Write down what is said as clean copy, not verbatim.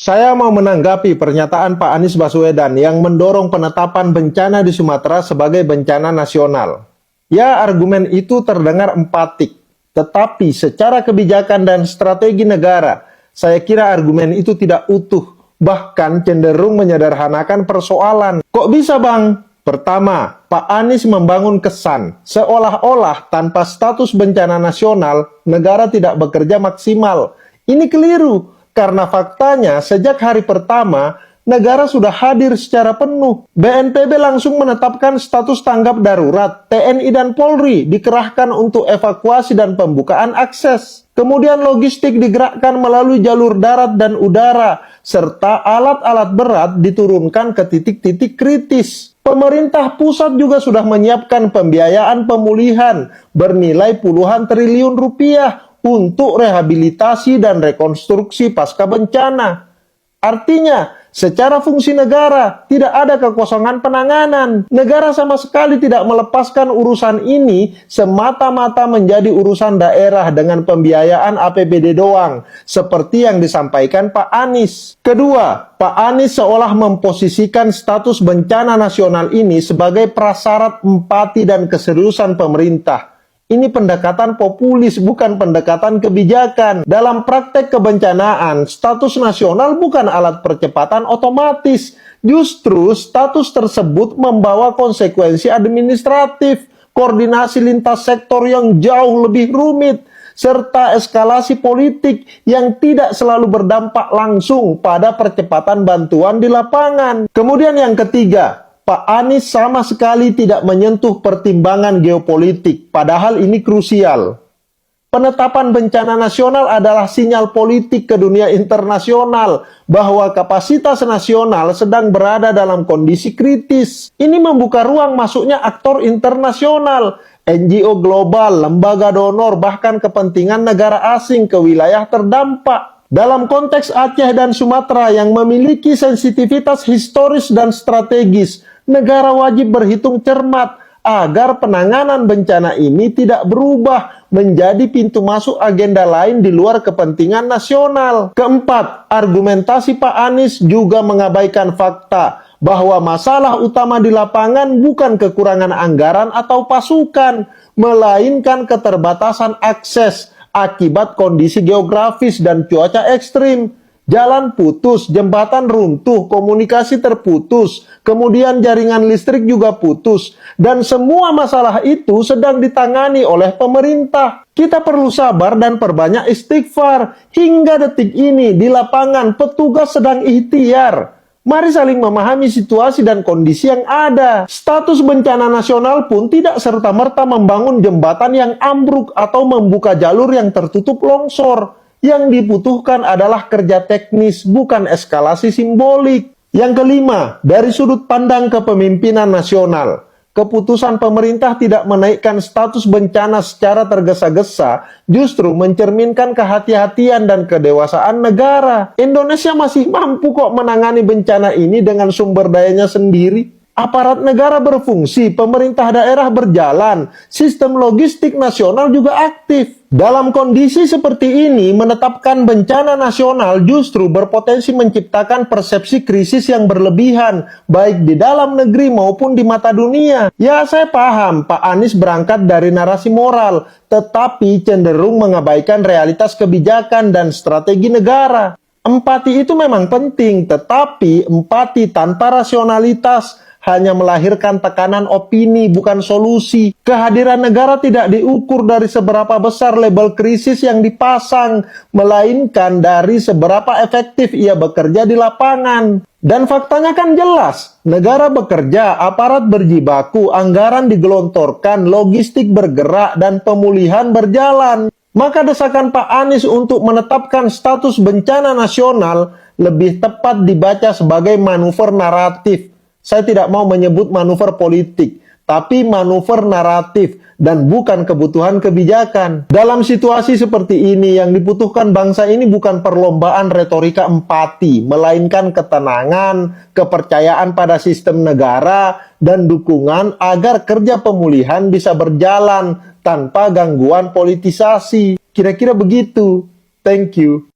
Saya mau menanggapi pernyataan Pak Anies Baswedan yang mendorong penetapan bencana di Sumatera sebagai bencana nasional. Ya, argumen itu terdengar empatik, tetapi secara kebijakan dan strategi negara, saya kira argumen itu tidak utuh, bahkan cenderung menyederhanakan persoalan. Kok bisa, Bang? Pertama, Pak Anies membangun kesan seolah-olah tanpa status bencana nasional, negara tidak bekerja maksimal. Ini keliru. Karena faktanya sejak hari pertama, negara sudah hadir secara penuh. BNPB langsung menetapkan status tanggap darurat. TNI dan Polri dikerahkan untuk evakuasi dan pembukaan akses. Kemudian logistik digerakkan melalui jalur darat dan udara, serta alat-alat berat diturunkan ke titik-titik kritis. Pemerintah pusat juga sudah menyiapkan pembiayaan pemulihan bernilai puluhan triliun rupiah untuk rehabilitasi dan rekonstruksi pasca bencana. Artinya, secara fungsi negara, tidak ada kekosongan penanganan. Negara sama sekali tidak melepaskan urusan ini semata-mata menjadi urusan daerah dengan pembiayaan APBD doang, seperti yang disampaikan Pak Anies. Kedua, Pak Anies seolah memposisikan status bencana nasional ini sebagai prasyarat empati dan keseriusan pemerintah. Ini pendekatan populis, bukan pendekatan kebijakan. Dalam praktek kebencanaan, status nasional bukan alat percepatan otomatis. Justru status tersebut membawa konsekuensi administratif, koordinasi lintas sektor yang jauh lebih rumit, serta eskalasi politik yang tidak selalu berdampak langsung pada percepatan bantuan di lapangan. Kemudian yang ketiga, Pak Anies sama sekali tidak menyentuh pertimbangan geopolitik, padahal ini krusial. Penetapan bencana nasional adalah sinyal politik ke dunia internasional bahwa kapasitas nasional sedang berada dalam kondisi kritis. Ini membuka ruang masuknya aktor internasional, NGO global, lembaga donor, bahkan kepentingan negara asing ke wilayah terdampak. Dalam konteks Aceh dan Sumatera yang memiliki sensitivitas historis dan strategis, negara wajib berhitung cermat agar penanganan bencana ini tidak berubah menjadi pintu masuk agenda lain di luar kepentingan nasional. Keempat, argumentasi Pak Anies juga mengabaikan fakta bahwa masalah utama di lapangan bukan kekurangan anggaran atau pasukan, melainkan keterbatasan akses akibat kondisi geografis dan cuaca ekstrim. Jalan putus, jembatan runtuh, komunikasi terputus, kemudian jaringan listrik juga putus, dan semua masalah itu sedang ditangani oleh pemerintah. Kita perlu sabar dan perbanyak istighfar. Hingga detik ini di lapangan petugas sedang ikhtiar. Mari saling memahami situasi dan kondisi yang ada. Status bencana nasional pun tidak serta-merta membangun jembatan yang ambruk atau membuka jalur yang tertutup longsor. Yang dibutuhkan adalah kerja teknis, bukan eskalasi simbolik. Yang kelima, dari sudut pandang kepemimpinan nasional, keputusan pemerintah tidak menaikkan status bencana secara tergesa-gesa justru mencerminkan kehati-hatian dan kedewasaan negara. Indonesia masih mampu kok menangani bencana ini dengan sumber dayanya sendiri. Aparat negara berfungsi, pemerintah daerah berjalan, sistem logistik nasional juga aktif. Dalam kondisi seperti ini, menetapkan bencana nasional justru berpotensi menciptakan persepsi krisis yang berlebihan, baik di dalam negeri maupun di mata dunia. Ya, saya paham Pak Anies berangkat dari narasi moral, tetapi cenderung mengabaikan realitas kebijakan dan strategi negara. Empati itu memang penting, tetapi empati tanpa rasionalitas hanya melahirkan tekanan opini, bukan solusi. Kehadiran negara tidak diukur dari seberapa besar label krisis yang dipasang, melainkan dari seberapa efektif ia bekerja di lapangan. Dan faktanya kan jelas, negara bekerja, aparat berjibaku, anggaran digelontorkan, logistik bergerak, dan pemulihan berjalan. Maka desakan Pak Anies untuk menetapkan status bencana nasional lebih tepat dibaca sebagai manuver naratif. Saya tidak mau menyebut manuver politik, tapi manuver naratif dan bukan kebutuhan kebijakan. Dalam situasi seperti ini, yang dibutuhkan bangsa ini bukan perlombaan retorika empati, melainkan ketenangan, kepercayaan pada sistem negara, dan dukungan agar kerja pemulihan bisa berjalan tanpa gangguan politisasi. Kira-kira begitu. Thank you.